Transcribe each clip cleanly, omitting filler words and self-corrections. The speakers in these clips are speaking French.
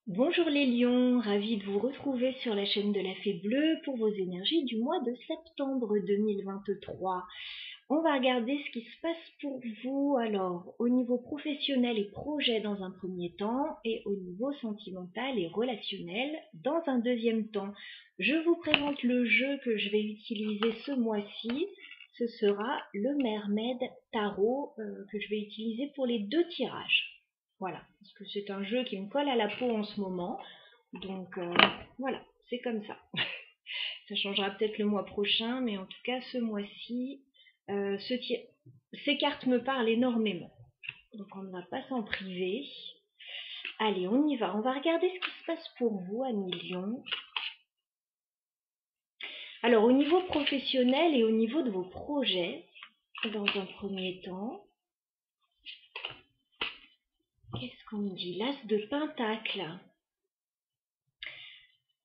Bonjour les lions, ravi de vous retrouver sur la chaîne de la Fée Bleue pour vos énergies du mois de septembre 2023. On va regarder ce qui se passe pour vous alors au niveau professionnel et projet dans un premier temps et au niveau sentimental et relationnel dans un deuxième temps. Je vous présente le jeu que je vais utiliser ce mois-ci. Ce sera le Mermaid Tarot que je vais utiliser pour les deux tirages. Voilà, parce que c'est un jeu qui me colle à la peau en ce moment. Donc voilà, c'est comme ça. Ça changera peut-être le mois prochain, mais en tout cas ce mois-ci, ces cartes me parlent énormément. Donc on ne va pas s'en priver. Allez, on y va. On va regarder ce qui se passe pour vous, amis lions. Alors au niveau professionnel et au niveau de vos projets, dans un premier temps, qu'est-ce qu'on me dit? L'As de Pentacle.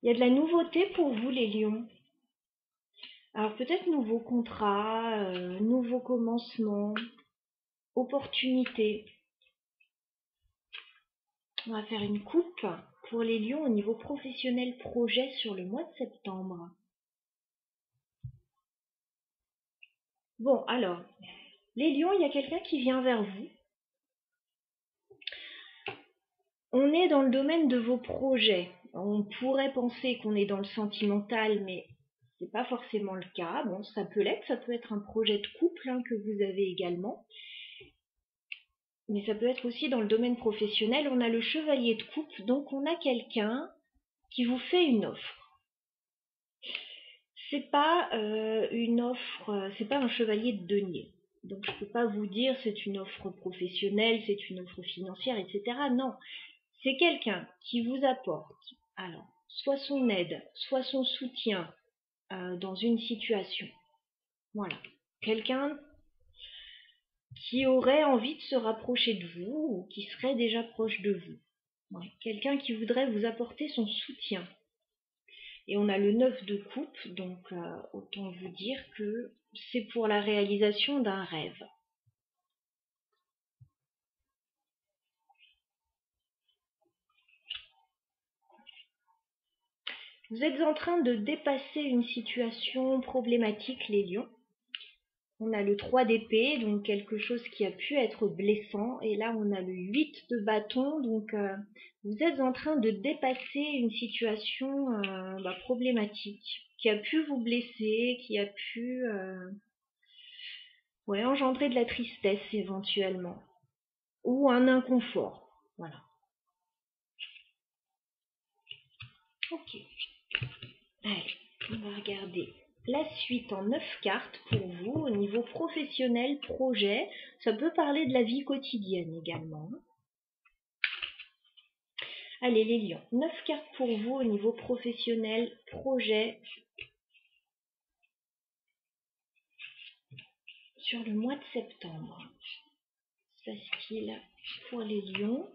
Il y a de la nouveauté pour vous, les lions. Alors peut-être nouveau contrat, nouveau commencement, opportunité. On va faire une coupe pour les lions au niveau professionnel projet sur le mois de septembre. Bon, alors, les lions, il y a quelqu'un qui vient vers vous. On est dans le domaine de vos projets. On pourrait penser qu'on est dans le sentimental, mais c'est pas forcément le cas. Bon, ça peut l'être, ça peut être un projet de couple que vous avez également. Mais ça peut être aussi dans le domaine professionnel. On a le chevalier de coupe, donc on a quelqu'un qui vous fait une offre. C'est pas une offre, c'est pas un chevalier de denier. Donc je peux pas vous dire c'est une offre professionnelle, c'est une offre financière, etc. Non, c'est quelqu'un qui vous apporte alors soit son aide, soit son soutien dans une situation. Voilà, quelqu'un qui aurait envie de se rapprocher de vous ou qui serait déjà proche de vous. Ouais, quelqu'un qui voudrait vous apporter son soutien. Et on a le 9 de coupe, donc autant vous dire que c'est pour la réalisation d'un rêve. Vous êtes en train de dépasser une situation problématique, les lions. On a le 3 d'épée, donc quelque chose qui a pu être blessant. Et là, on a le 8 de bâton, donc vous êtes en train de dépasser une situation problématique qui a pu vous blesser, qui a pu engendrer de la tristesse éventuellement, ou un inconfort. Voilà. Ok. Allez, on va regarder la suite en 9 cartes pour vous au niveau professionnel, projet. Ça peut parler de la vie quotidienne également. Allez les lions, 9 cartes pour vous au niveau professionnel, projet sur le mois de septembre. Que se passe-t-il pour les lions?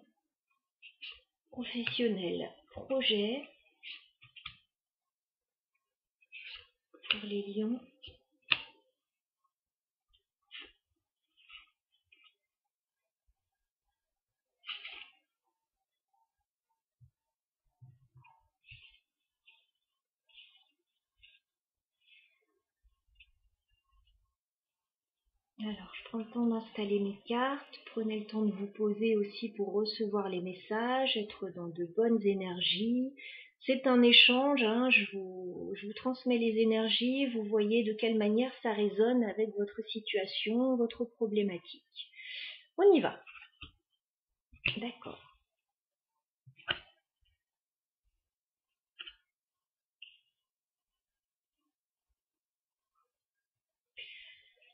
Professionnel, projet pour les lions. Alors, je prends le temps d'installer mes cartes. Prenez le temps de vous poser aussi pour recevoir les messages, être dans de bonnes énergies. C'est un échange, je vous transmets les énergies, vous voyez de quelle manière ça résonne avec votre situation, votre problématique. On y va. D'accord.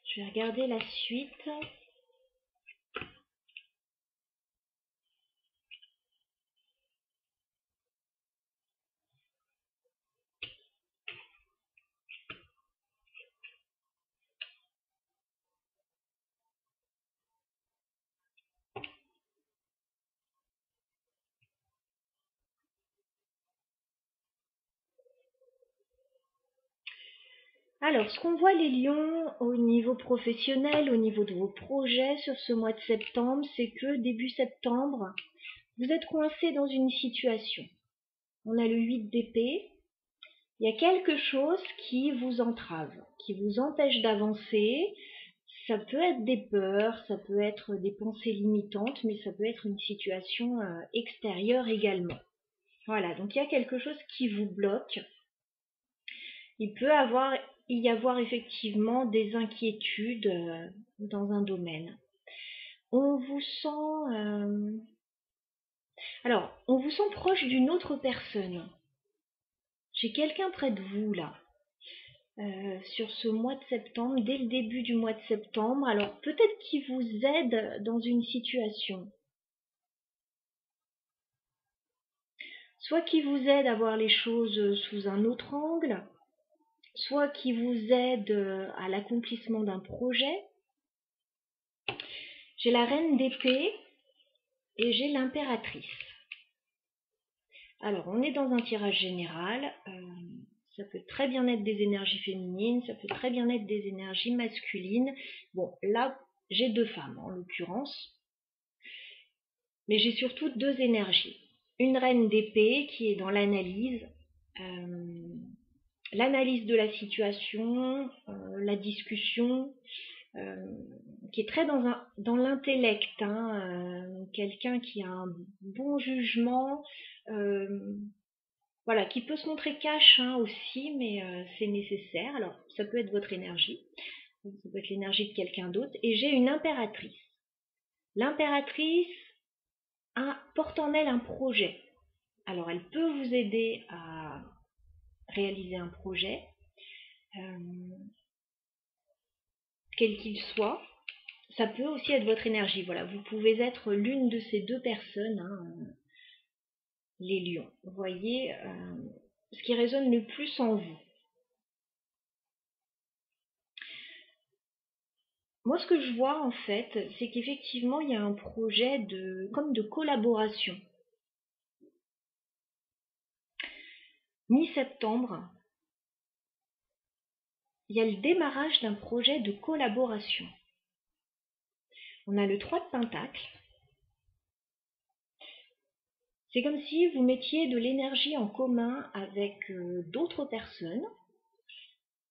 Je vais regarder la suite. Alors, ce qu'on voit les lions au niveau professionnel, au niveau de vos projets sur ce mois de septembre, c'est que début septembre, vous êtes coincé dans une situation. On a le 8 d'épée. Il y a quelque chose qui vous entrave, qui vous empêche d'avancer. Ça peut être des peurs, ça peut être des pensées limitantes, mais ça peut être une situation extérieure également. Voilà, donc il y a quelque chose qui vous bloque. Il peut y avoir effectivement des inquiétudes dans un domaine. On vous sent... on vous sent proche d'une autre personne. J'ai quelqu'un près de vous là. Sur ce mois de septembre, dès le début du mois de septembre, alors peut-être qu'il vous aide dans une situation. Soit qui vous aide à voir les choses sous un autre angle, soit qui vous aide à l'accomplissement d'un projet. J'ai la reine d'épée et j'ai l'impératrice. Alors, on est dans un tirage général. Ça peut très bien être des énergies féminines, ça peut très bien être des énergies masculines. Bon, là, j'ai 2 femmes en l'occurrence. Mais j'ai surtout 2 énergies. Une reine d'épée qui est dans l'analyse de la situation, la discussion, qui est très dans l'intellect, quelqu'un qui a un bon jugement, voilà, qui peut se montrer cash aussi, mais c'est nécessaire. Alors, ça peut être votre énergie, ça peut être l'énergie de quelqu'un d'autre. Et j'ai une impératrice. L'impératrice porte en elle un projet. Alors, elle peut vous aider à réaliser un projet, quel qu'il soit. Ça peut aussi être votre énergie. Voilà, vous pouvez être l'une de ces 2 personnes, les lions. Vous voyez ce qui résonne le plus en vous. Moi, ce que je vois en fait, c'est qu'effectivement, il y a un projet comme de collaboration. Mi-septembre, il y a le démarrage d'un projet de collaboration. On a le 3 de Pentacles. C'est comme si vous mettiez de l'énergie en commun avec d'autres personnes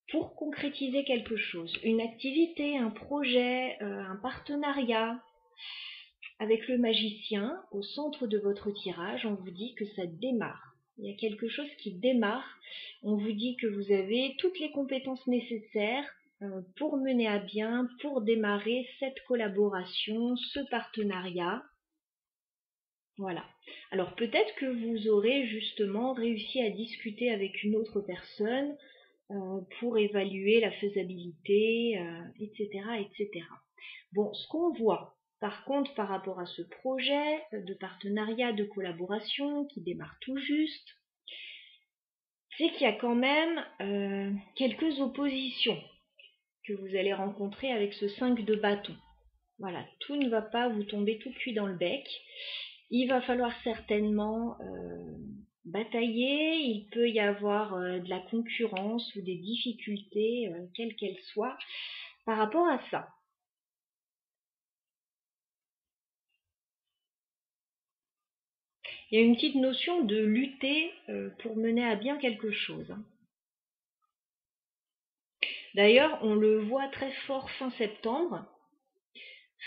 pour concrétiser quelque chose, une activité, un projet, un partenariat. Avec le magicien, au centre de votre tirage, on vous dit que ça démarre. Il y a quelque chose qui démarre. On vous dit que vous avez toutes les compétences nécessaires pour mener à bien, pour démarrer cette collaboration, ce partenariat. Voilà. Alors peut-être que vous aurez justement réussi à discuter avec une autre personne pour évaluer la faisabilité, etc., etc. Bon, ce qu'on voit, par contre, par rapport à ce projet de partenariat, de collaboration qui démarre tout juste, c'est qu'il y a quand même quelques oppositions que vous allez rencontrer avec ce 5 de bâton. Voilà, tout ne va pas vous tomber tout cuit dans le bec. Il va falloir certainement batailler, il peut y avoir de la concurrence ou des difficultés, quelles qu'elles soient, par rapport à ça. Il y a une petite notion de lutter pour mener à bien quelque chose. D'ailleurs, on le voit très fort fin septembre.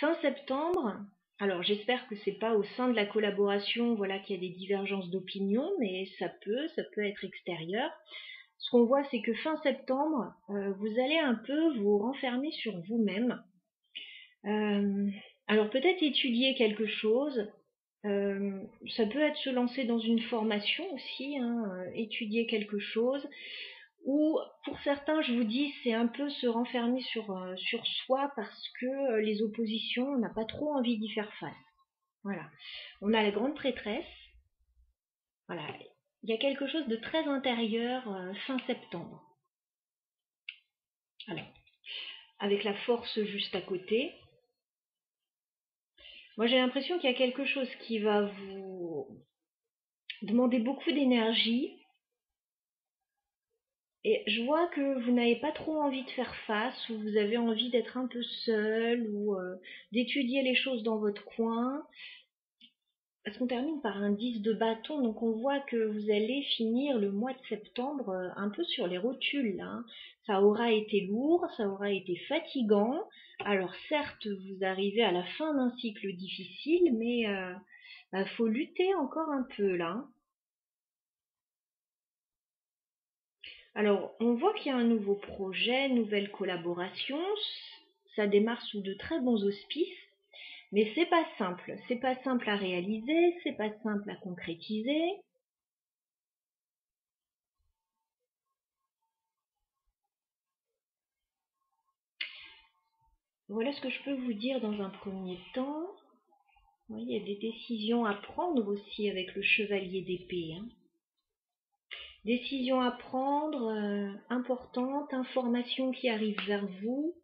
Fin septembre, alors j'espère que c'est pas au sein de la collaboration, voilà, qu'il y a des divergences d'opinion, mais ça peut être extérieur. Ce qu'on voit, c'est que fin septembre, vous allez un peu vous renfermer sur vous-même. Alors peut-être étudier quelque chose. Ça peut être se lancer dans une formation aussi, étudier quelque chose. Ou pour certains, je vous dis, c'est un peu se renfermer sur soi parce que les oppositions, on n'a pas trop envie d'y faire face. Voilà. On a la grande prêtresse. Voilà. Il y a quelque chose de très intérieur fin septembre. Alors, avec la force juste à côté. Moi, j'ai l'impression qu'il y a quelque chose qui va vous demander beaucoup d'énergie. Et je vois que vous n'avez pas trop envie de faire face, ou vous avez envie d'être un peu seul, ou d'étudier les choses dans votre coin. parce qu'on termine par un 10 de bâton, donc on voit que vous allez finir le mois de septembre un peu sur les rotules, là, hein. Ça aura été lourd, ça aura été fatigant. Alors certes, vous arrivez à la fin d'un cycle difficile, mais faut lutter encore un peu là, hein. Alors, on voit qu'il y a un nouveau projet, nouvelle collaboration. Ça démarre sous de très bons auspices, mais c'est pas simple. C'est pas simple à réaliser, c'est pas simple à concrétiser. Voilà ce que je peux vous dire dans un premier temps. Oui, il y a des décisions à prendre aussi avec le chevalier d'épée, hein. Décisions à prendre, importantes, informations qui arrivent vers vous.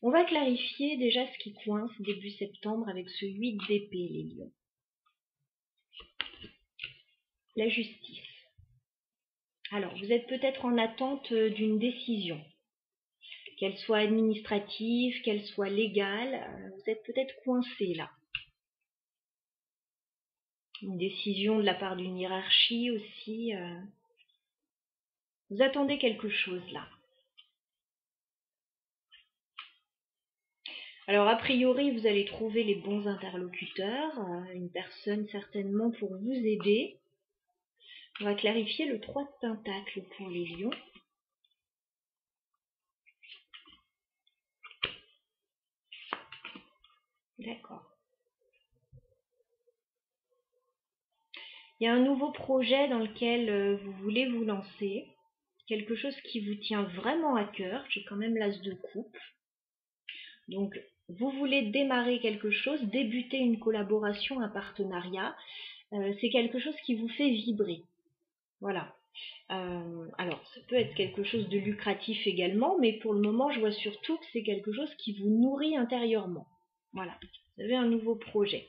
On va clarifier déjà ce qui coince début septembre avec ce 8 d'épée, les lions. La justice. Alors, vous êtes peut-être en attente d'une décision, qu'elle soit administrative, qu'elle soit légale, vous êtes peut-être coincé là. Une décision de la part d'une hiérarchie aussi. Vous attendez quelque chose là. Alors a priori, vous allez trouver les bons interlocuteurs, une personne certainement pour vous aider. On va clarifier le 3 de Pentacle pour les lions. D'accord. Il y a un nouveau projet dans lequel vous voulez vous lancer. Quelque chose qui vous tient vraiment à cœur. J'ai quand même l'as de coupe. Donc, vous voulez démarrer quelque chose, débuter une collaboration, un partenariat. C'est quelque chose qui vous fait vibrer. Voilà. Alors, ça peut être quelque chose de lucratif également, mais pour le moment, je vois surtout que c'est quelque chose qui vous nourrit intérieurement. Voilà. Vous avez un nouveau projet.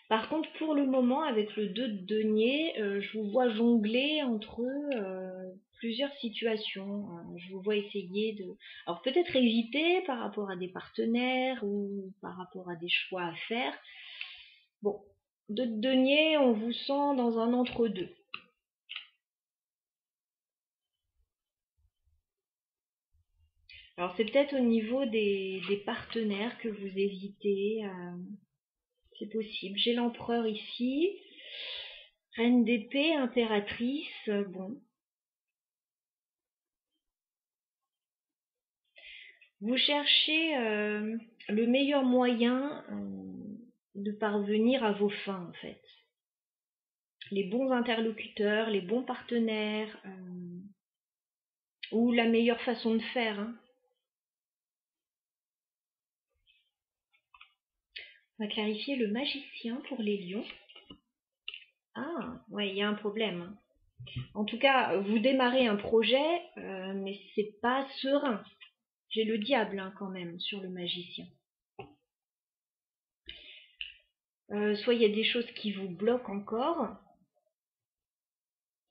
Par contre, pour le moment, avec le 2 de denier, je vous vois jongler entre plusieurs situations. Je vous vois essayer de... Alors peut-être éviter par rapport à des partenaires ou par rapport à des choix à faire. Bon, 2 de denier, on vous sent dans un entre-deux. Alors c'est peut-être au niveau des partenaires que vous hésitez. C'est possible. J'ai l'empereur ici. Reine d'épée, impératrice, bon. Vous cherchez le meilleur moyen de parvenir à vos fins, en fait. Les bons interlocuteurs, les bons partenaires, ou la meilleure façon de faire, hein. On va clarifier le magicien pour les lions. Ah, ouais, il y a un problème, hein. En tout cas, vous démarrez un projet, mais c'est pas serein. J'ai le diable hein, quand même sur le magicien. Soit il y a des choses qui vous bloquent encore,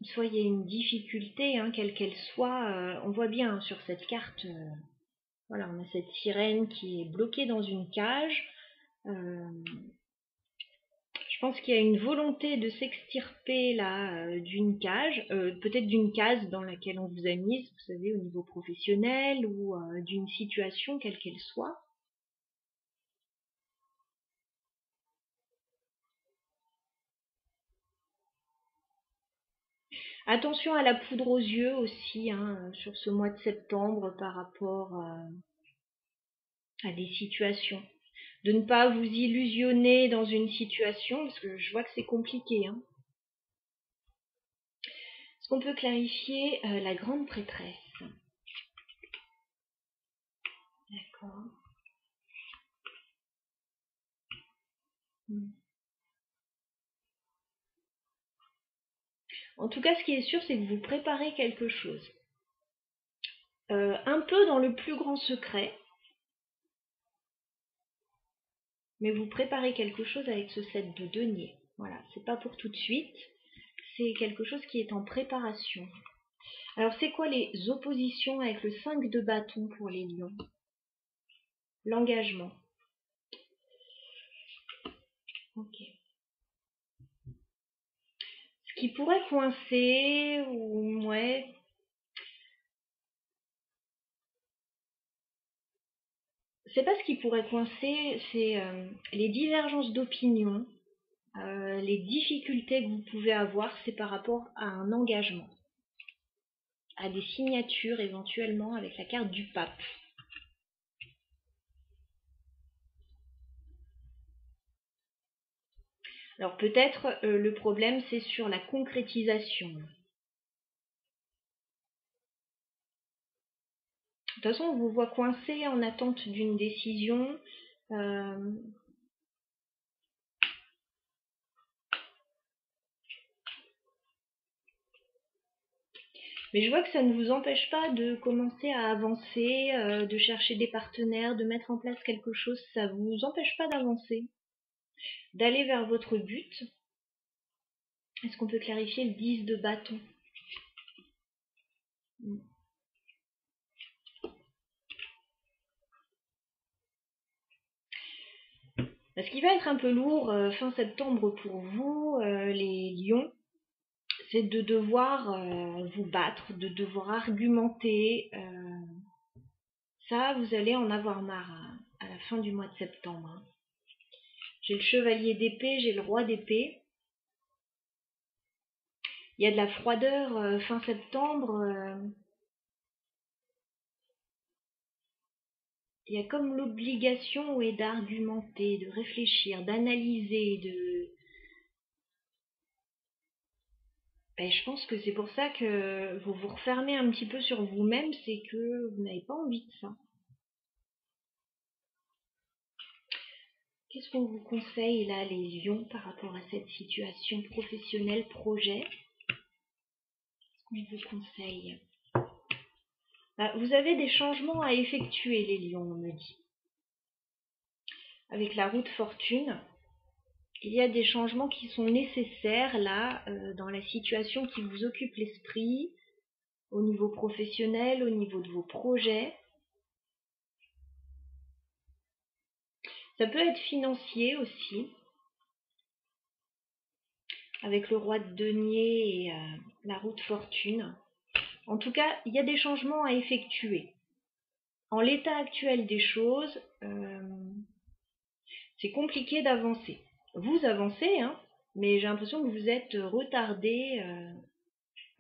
soit il y a une difficulté, hein, quelle qu'elle soit. On voit bien hein, sur cette carte, voilà, on a cette sirène qui est bloquée dans une cage. Je pense qu'il y a une volonté de s'extirper là d'une cage, peut-être d'une case dans laquelle on vous a mise, vous savez, au niveau professionnel ou d'une situation quelle qu'elle soit. Attention à la poudre aux yeux aussi hein, sur ce mois de septembre par rapport à des situations. De ne pas vous illusionner dans une situation, parce que je vois que c'est compliqué, hein. Est-ce qu'on peut clarifier la grande prêtresse? D'accord. En tout cas, ce qui est sûr, c'est que vous préparez quelque chose. Un peu dans le plus grand secret, mais vous préparez quelque chose avec ce 7 de denier. Voilà, c'est pas pour tout de suite, c'est quelque chose qui est en préparation. Alors, c'est quoi les oppositions avec le 5 de bâton pour les lions? L'engagement. Ok. qui pourrait coincer, ou ouais. C'est pas ce qui pourrait coincer, c'est les divergences d'opinion, les difficultés que vous pouvez avoir, c'est par rapport à un engagement, à des signatures éventuellement avec la carte du pape. Alors peut-être le problème c'est sur la concrétisation. De toute façon, on vous voit coincé en attente d'une décision. Mais je vois que ça ne vous empêche pas de commencer à avancer, de chercher des partenaires, de mettre en place quelque chose. Ça ne vous empêche pas d'avancer, d'aller vers votre but. Est-ce qu'on peut clarifier le 10 de bâton? Ce qui va être un peu lourd fin septembre pour vous, les lions, c'est de devoir vous battre, de devoir argumenter. Ça, vous allez en avoir marre à la fin du mois de septembre. Hein. J'ai le chevalier d'épée, j'ai le roi d'épée. Il y a de la froideur fin septembre. Il y a comme l'obligation d'argumenter, de réfléchir, d'analyser, je pense que c'est pour ça que vous vous refermez un petit peu sur vous-même, c'est que vous n'avez pas envie de ça. Qu'est-ce qu'on vous conseille là, les lions, par rapport à cette situation professionnelle, projet? Qu'est-ce qu'on vous conseille? Vous avez des changements à effectuer, les lions, on me dit. Avec la roue de fortune, il y a des changements qui sont nécessaires là, dans la situation qui vous occupe l'esprit, au niveau professionnel, au niveau de vos projets. Ça peut être financier aussi, avec le roi de denier et la roue de fortune. En tout cas, il y a des changements à effectuer. En l'état actuel des choses, c'est compliqué d'avancer. Vous avancez, hein, mais j'ai l'impression que vous êtes retardé.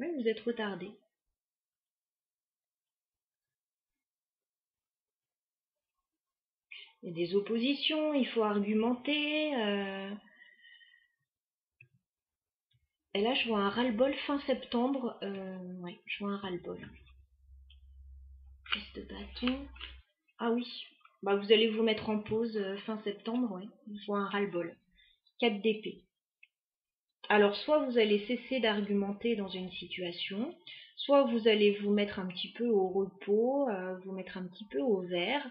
Oui, vous êtes retardé. Il y a des oppositions, il faut argumenter. Et là, je vois un ras-le-bol fin septembre. Ouais, je vois un ras-le-bol. 10 de bâton. Ah oui, vous allez vous mettre en pause fin septembre, ouais. Je vois un ras-le-bol. 4 d'épée. Alors, soit vous allez cesser d'argumenter dans une situation, soit vous allez vous mettre un petit peu au repos, vous mettre un petit peu au vert.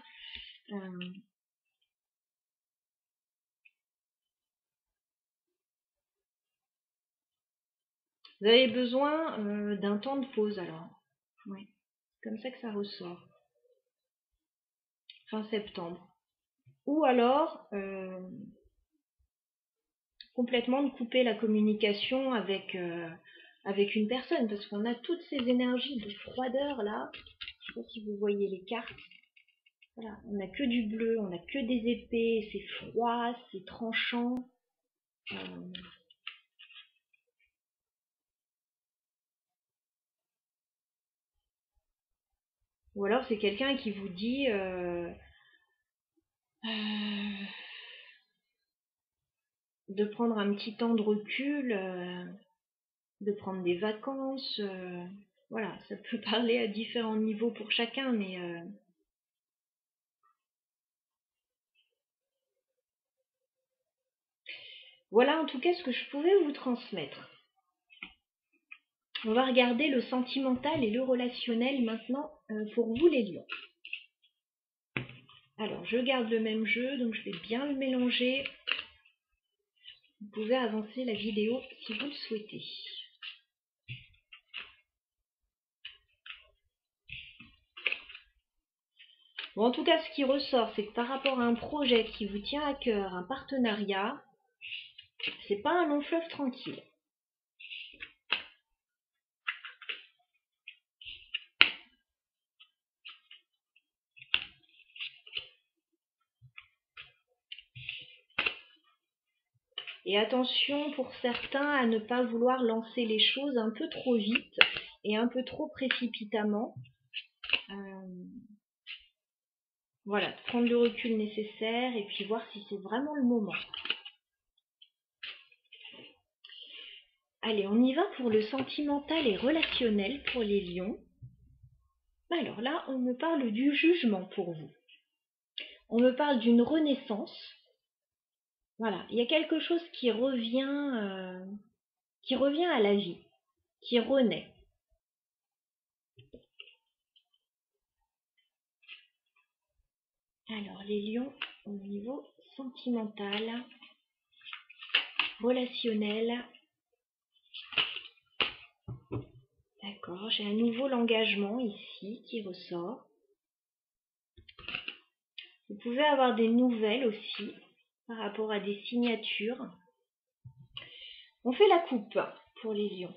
Vous avez besoin d'un temps de pause alors. Ouais, c'est comme ça que ça ressort. Fin septembre. Ou alors, complètement de couper la communication avec une personne, parce qu'on a toutes ces énergies de froideur là. Je sais pas si vous voyez les cartes. Voilà, on n'a que du bleu, on n'a que des épées, c'est froid, c'est tranchant. Ou alors c'est quelqu'un qui vous dit de prendre un petit temps de recul, de prendre des vacances. Voilà, ça peut parler à différents niveaux pour chacun, mais voilà en tout cas ce que je pouvais vous transmettre. On va regarder le sentimental et le relationnel maintenant pour vous les lions. Alors je garde le même jeu, donc je vais bien le mélanger. Vous pouvez avancer la vidéo si vous le souhaitez. Bon, en tout cas, ce qui ressort, c'est que par rapport à un projet qui vous tient à cœur, un partenariat, c'est pas un long fleuve tranquille. Et attention pour certains à ne pas vouloir lancer les choses un peu trop vite et un peu trop précipitamment. Voilà, prendre le recul nécessaire et puis voir si c'est vraiment le moment. Allez, on y va pour le sentimental et relationnel pour les lions. Alors là, on me parle du jugement pour vous. On me parle d'une renaissance. Voilà, il y a quelque chose qui revient à la vie, qui renaît. Alors, les lions, au niveau sentimental, relationnel. D'accord, j'ai à nouveau l'engagement ici qui ressort. Vous pouvez avoir des nouvelles aussi par rapport à des signatures. On fait la coupe pour les lions.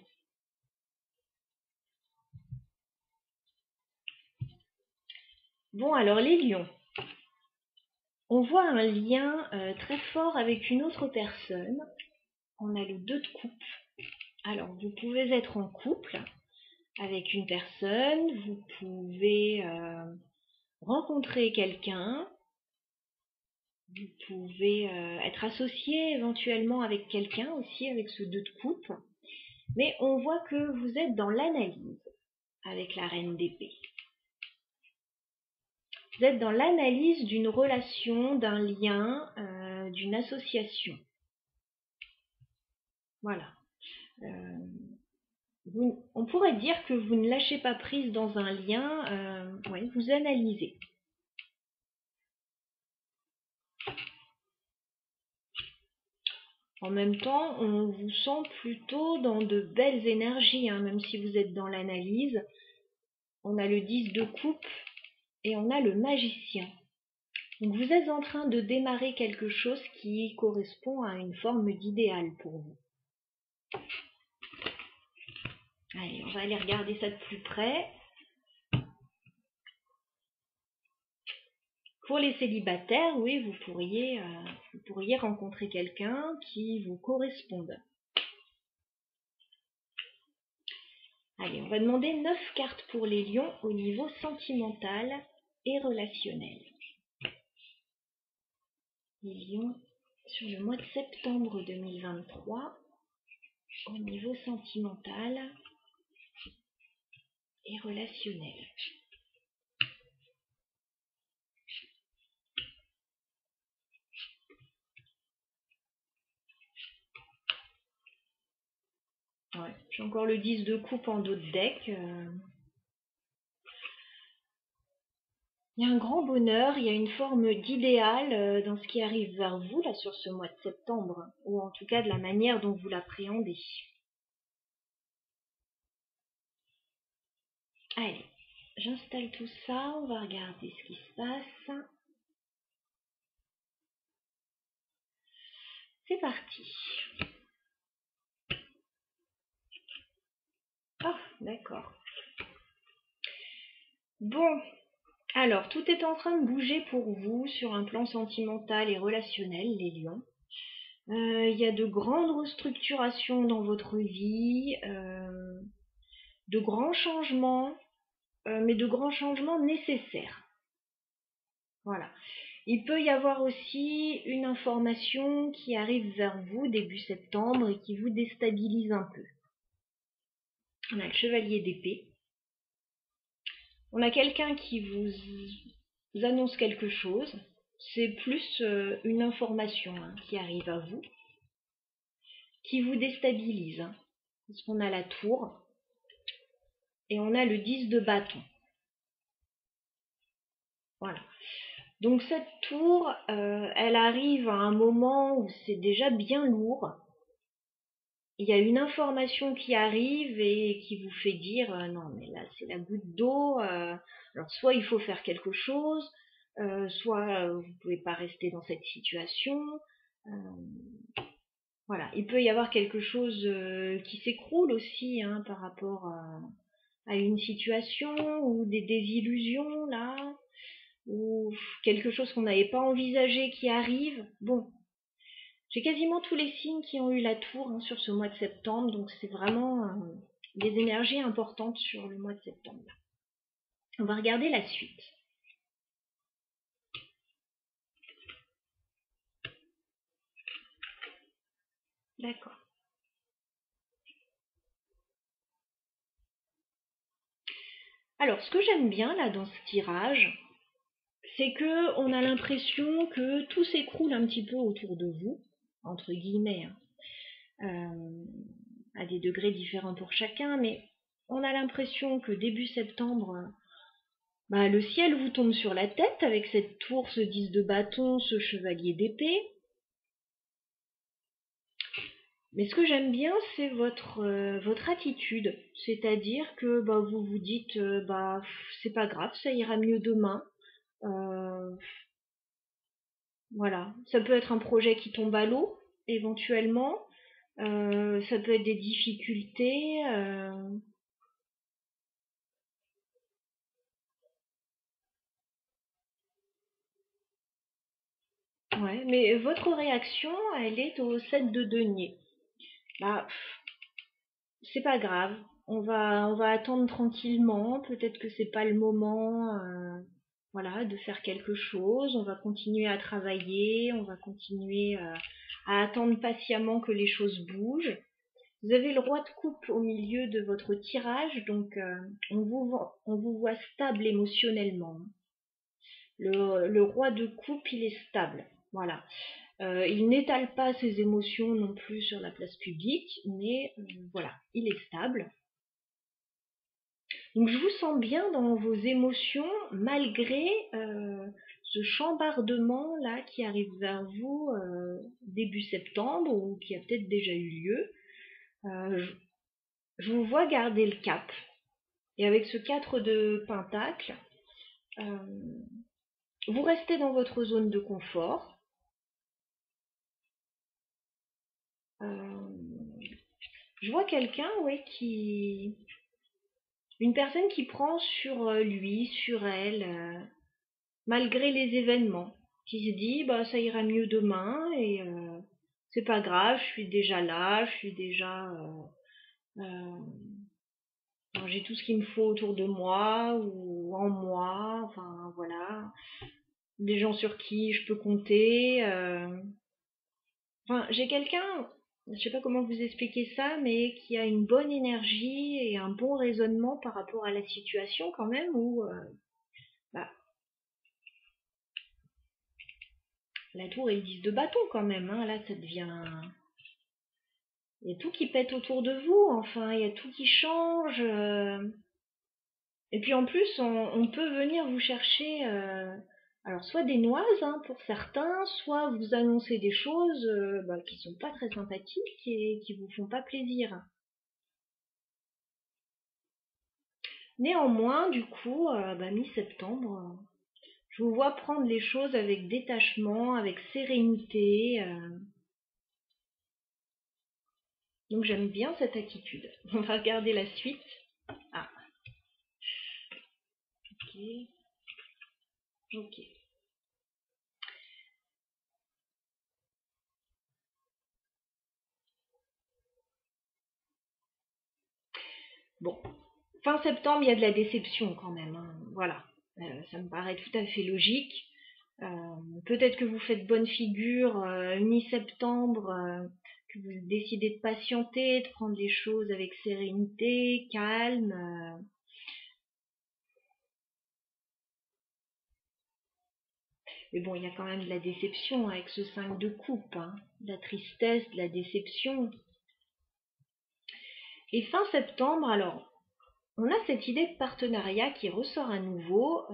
Bon, alors les lions, on voit un lien très fort avec une autre personne. On a le 2 de coupe. Alors, vous pouvez être en couple avec une personne, vous pouvez rencontrer quelqu'un, vous pouvez être associé éventuellement avec quelqu'un aussi, avec ce 2 de coupe. Mais on voit que vous êtes dans l'analyse avec la reine d'épée. Vous êtes dans l'analyse d'une relation, d'un lien, d'une association. Voilà. On pourrait dire que vous ne lâchez pas prise dans un lien, ouais, vous analysez. En même temps, on vous sent plutôt dans de belles énergies, hein, même si vous êtes dans l'analyse. On a le 10 de coupe et on a le magicien. Donc vous êtes en train de démarrer quelque chose qui correspond à une forme d'idéal pour vous. Allez, on va aller regarder ça de plus près. Pour les célibataires, oui, vous pourriez rencontrer quelqu'un qui vous corresponde. Allez, on va demander 9 cartes pour les lions au niveau sentimental et relationnel. Les lions sur le mois de septembre 2023 au niveau sentimental et relationnel. Ouais, j'ai encore le 10 de coupe en dos de deck. Il y a un grand bonheur, il y a une forme d'idéal dans ce qui arrive vers vous là sur ce mois de septembre, ou en tout cas de la manière dont vous l'appréhendez. Allez, j'installe tout ça, on va regarder ce qui se passe. C'est parti. Ah, d'accord. Bon, alors tout est en train de bouger pour vous sur un plan sentimental et relationnel, les lions. Il y a de grandes restructurations dans votre vie, de grands changements, mais de grands changements nécessaires. Voilà. Il peut y avoir aussi une information qui arrive vers vous début septembre et qui vous déstabilise un peu. On a le chevalier d'épée. On a quelqu'un qui vous annonce quelque chose. C'est plus une information qui arrive à vous, qui vous déstabilise. Parce qu'on a la tour et on a le 10 de bâton. Voilà. Donc cette tour, elle arrive à un moment où c'est déjà bien lourd. Il y a une information qui arrive et qui vous fait dire non mais là c'est la goutte d'eau. Alors soit il faut faire quelque chose, soit vous ne pouvez pas rester dans cette situation. Voilà, il peut y avoir quelque chose qui s'écroule aussi par rapport à une situation ou des désillusions là, ou quelque chose qu'on n'avait pas envisagé qui arrive. Bon, J'ai quasiment tous les signes qui ont eu la tour hein, sur ce mois de septembre, donc c'est vraiment des énergies importantes sur le mois de septembre. On va regarder la suite. D'accord. Alors, ce que j'aime bien là dans ce tirage, c'est que on a l'impression que tout s'écroule un petit peu autour de vous, entre guillemets, à des degrés différents pour chacun, mais on a l'impression que début septembre, le ciel vous tombe sur la tête avec cette tour, ce 10 de bâton, ce chevalier d'épée. Mais ce que j'aime bien, c'est votre attitude. C'est-à-dire que vous vous dites, c'est pas grave, ça ira mieux demain. Voilà. Ça peut être un projet qui tombe à l'eau, éventuellement. Ça peut être des difficultés. Ouais, mais votre réaction, elle est au 7 de denier. C'est pas grave. On va attendre tranquillement. Peut-être que c'est pas le moment, voilà, de faire quelque chose. On va continuer à travailler. On va continuer à attendre patiemment que les choses bougent. Vous avez le roi de coupe au milieu de votre tirage, donc on vous voit stable émotionnellement. Le roi de coupe, il est stable. Voilà. Il n'étale pas ses émotions non plus sur la place publique, mais voilà, il est stable. Donc je vous sens bien dans vos émotions malgré ce chambardement là qui arrive vers vous début septembre ou qui a peut-être déjà eu lieu. Je vous vois garder le cap. Et avec ce 4 de pentacle, vous restez dans votre zone de confort. Je vois quelqu'un, une personne qui prend sur lui, sur elle, malgré les événements, qui se dit, ça ira mieux demain et c'est pas grave, je suis déjà là, je suis déjà, j'ai tout ce qu'il me faut autour de moi ou en moi, enfin voilà, des gens sur qui je peux compter. Enfin, j'ai quelqu'un, je sais pas comment vous expliquer ça, mais qui a une bonne énergie et un bon raisonnement par rapport à la situation quand même, où bah, la tour est le 10 de bâton quand même, hein, là ça devient... Il y a tout qui pète autour de vous, enfin, il y a tout qui change. Et puis en plus, on peut venir vous chercher, alors soit des noises hein, pour certains, soit vous annoncer des choses qui sont pas très sympathiques et qui vous font pas plaisir. Néanmoins, du coup, mi-septembre, je vous vois prendre les choses avec détachement, avec sérénité. Donc j'aime bien cette attitude. On va regarder la suite. Ah, ok. Ok. Bon. Fin septembre, il y a de la déception quand même, hein. Voilà. Ça me paraît tout à fait logique. Peut-être que vous faites bonne figure mi-septembre, que vous décidez de patienter, de prendre les choses avec sérénité, calme. Mais bon, il y a quand même de la déception avec ce 5 de coupe, hein. De la tristesse, de la déception. Et fin septembre, alors, on a cette idée de partenariat qui ressort à nouveau.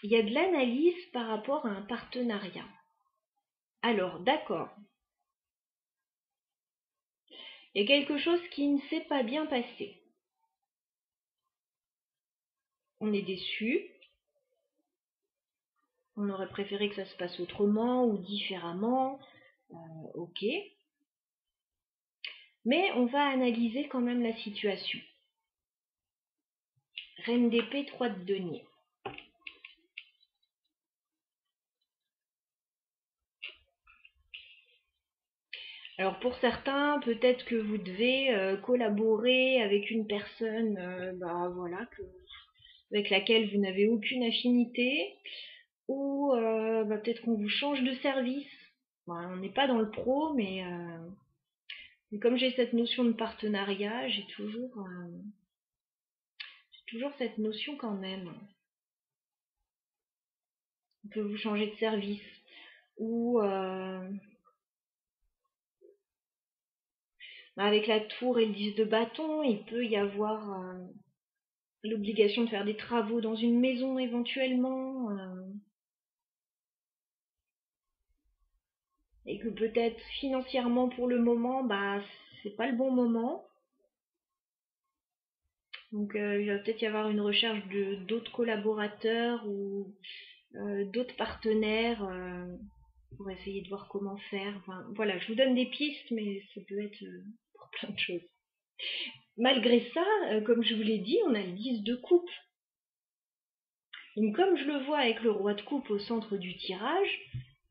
Il y a de l'analyse par rapport à un partenariat. Alors, d'accord. Il y a quelque chose qui ne s'est pas bien passé. On est déçu. On aurait préféré que ça se passe autrement ou différemment. Ok. Mais on va analyser quand même la situation. Reine d'épée, 3 de denier. Alors pour certains, peut-être que vous devez collaborer avec une personne voilà, avec laquelle vous n'avez aucune affinité, ou peut-être qu'on vous change de service. Bon, on n'est pas dans le pro, mais comme j'ai cette notion de partenariat, j'ai toujours cette notion quand même. On peut vous changer de service, ou avec la tour et le 10 de bâton, il peut y avoir l'obligation de faire des travaux dans une maison éventuellement, et que peut-être financièrement pour le moment, c'est pas le bon moment. Donc il va peut-être y avoir une recherche de d'autres collaborateurs ou d'autres partenaires pour essayer de voir comment faire. Enfin, voilà, je vous donne des pistes, mais ça peut être pour plein de choses. Malgré ça, comme je vous l'ai dit, on a le 10 de coupe. Donc comme je le vois avec le roi de coupe au centre du tirage,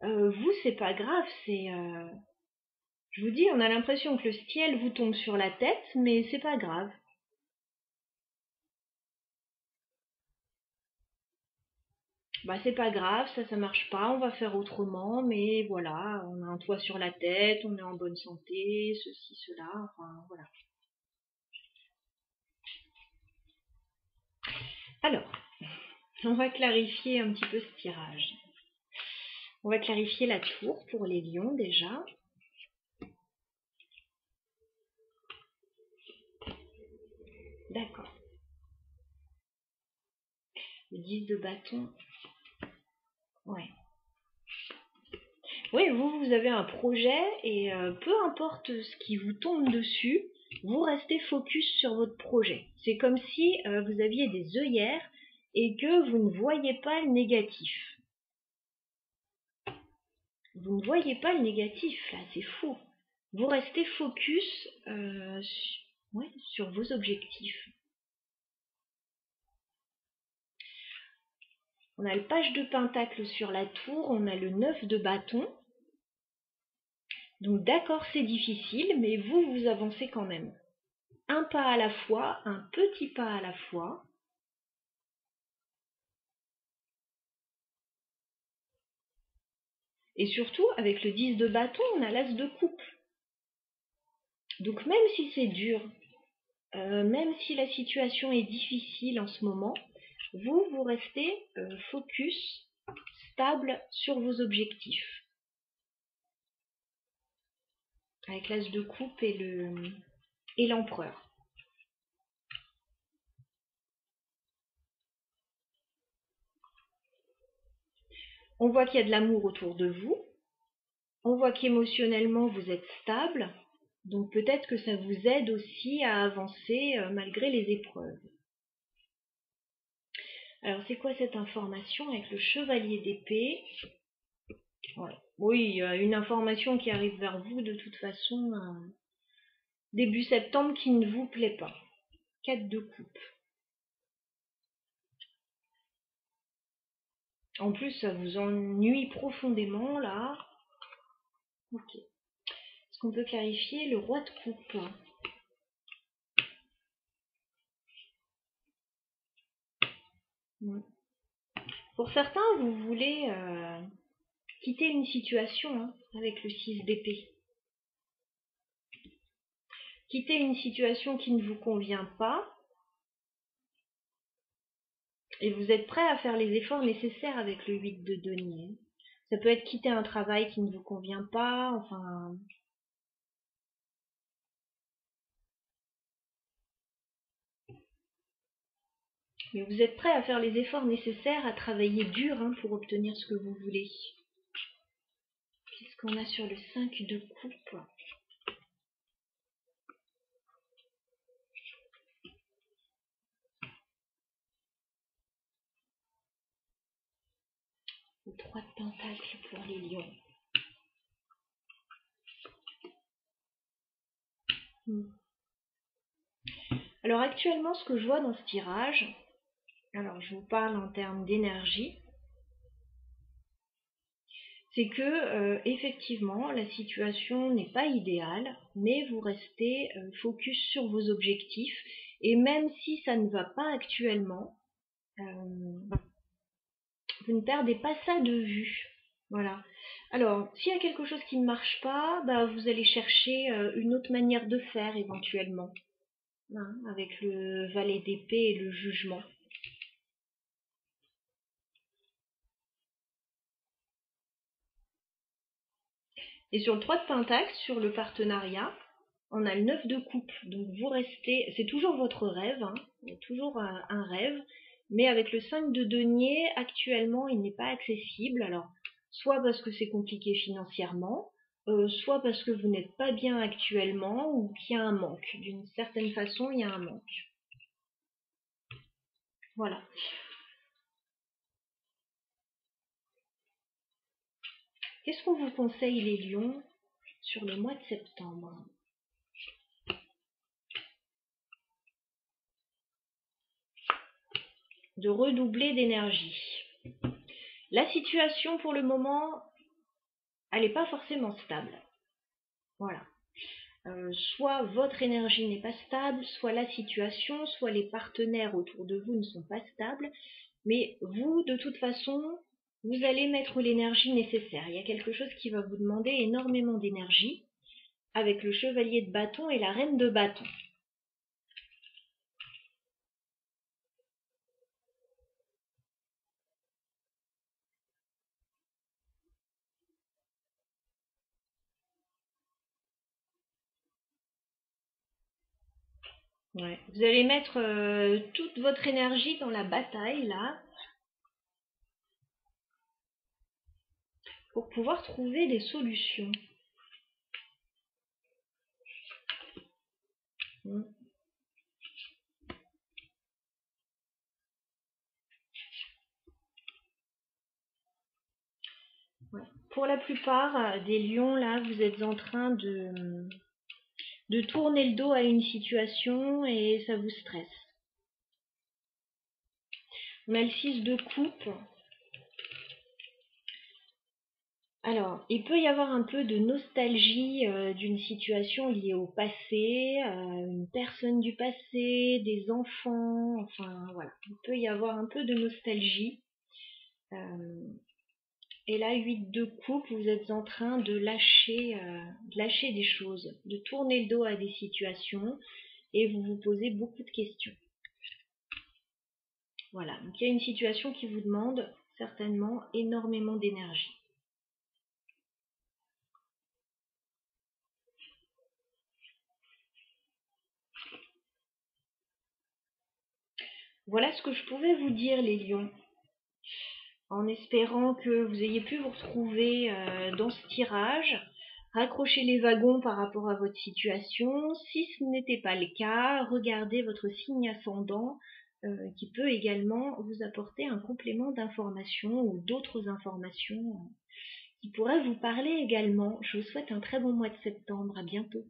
vous, c'est pas grave, je vous dis, on a l'impression que le ciel vous tombe sur la tête, mais c'est pas grave. C'est pas grave, ça marche pas, on va faire autrement, mais voilà, on a un toit sur la tête, on est en bonne santé, ceci, cela, enfin voilà. Alors, on va clarifier un petit peu ce tirage. On va clarifier la tour pour les lions déjà. D'accord. Le 10 de bâton. Ouais. Oui, vous avez un projet et peu importe ce qui vous tombe dessus, vous restez focus sur votre projet. C'est comme si vous aviez des œillères et que vous ne voyez pas le négatif. Vous ne voyez pas le négatif, là, c'est faux. Vous restez focus sur vos objectifs. On a le page de pentacle sur la tour, on a le 9 de bâton. Donc d'accord, c'est difficile, mais vous avancez quand même. Un pas à la fois, un petit pas à la fois. Et surtout, avec le 10 de bâton, on a l'as de coupe. Donc même si c'est dur, même si la situation est difficile en ce moment, vous restez focus, stable sur vos objectifs. Avec l'as de coupe et l'empereur. On voit qu'il y a de l'amour autour de vous. On voit qu'émotionnellement, vous êtes stable. Donc peut-être que ça vous aide aussi à avancer malgré les épreuves. Alors c'est quoi cette information avec le chevalier d'épée? Ouais. Oui, il y a une information qui arrive vers vous de toute façon début septembre qui ne vous plaît pas. 4 de coupe. En plus, ça vous ennuie profondément là. Ok. Est-ce qu'on peut clarifier le roi de coupe? Pour certains, vous voulez quitter une situation avec le 6 d'épée. Quitter une situation qui ne vous convient pas et vous êtes prêt à faire les efforts nécessaires avec le 8 de denier. Ça peut être quitter un travail qui ne vous convient pas, enfin... Mais vous êtes prêt à faire les efforts nécessaires, à travailler dur pour obtenir ce que vous voulez. Qu'est-ce qu'on a sur le 5 de coupe? Le 3 de pentacle pour les lions. Alors actuellement, ce que je vois dans ce tirage, alors je vous parle en termes d'énergie, c'est que effectivement la situation n'est pas idéale, mais vous restez focus sur vos objectifs, et même si ça ne va pas actuellement, vous ne perdez pas ça de vue. Voilà. Alors, s'il y a quelque chose qui ne marche pas, bah, vous allez chercher une autre manière de faire éventuellement, hein, avec le valet d'épée et le jugement. Et sur le 3 de pentacle, sur le partenariat, on a le 9 de coupe. Donc vous restez, c'est toujours votre rêve, hein, il y a toujours un rêve, mais avec le 5 de denier, actuellement, il n'est pas accessible. Alors, soit parce que c'est compliqué financièrement, soit parce que vous n'êtes pas bien actuellement, ou qu'il y a un manque. D'une certaine façon, il y a un manque. Voilà. Qu'est-ce qu'on vous conseille, les lions, sur le mois de septembre? De redoubler d'énergie. La situation pour le moment, elle n'est pas forcément stable. Voilà. Soit votre énergie n'est pas stable, soit la situation, soit les partenaires autour de vous ne sont pas stables, mais vous, de toute façon, vous allez mettre l'énergie nécessaire. Il y a quelque chose qui va vous demander énormément d'énergie, avec le chevalier de bâton et la reine de bâton. Ouais. Vous allez mettre toute votre énergie dans la bataille, là, pour pouvoir trouver des solutions. Ouais. Pour la plupart des lions, là, vous êtes en train de tourner le dos à une situation et ça vous stresse. On a le 6 de coupe. Alors, il peut y avoir un peu de nostalgie d'une situation liée au passé, une personne du passé, des enfants, enfin voilà. Il peut y avoir un peu de nostalgie. Et là, 8 de coupe, vous êtes en train de lâcher des choses, de tourner le dos à des situations et vous vous posez beaucoup de questions. Voilà, donc il y a une situation qui vous demande certainement énormément d'énergie. Voilà ce que je pouvais vous dire, les lions, en espérant que vous ayez pu vous retrouver dans ce tirage, raccrocher les wagons par rapport à votre situation. Si ce n'était pas le cas, regardez votre signe ascendant qui peut également vous apporter un complément d'information ou d'autres informations qui pourraient vous parler également. Je vous souhaite un très bon mois de septembre. À bientôt.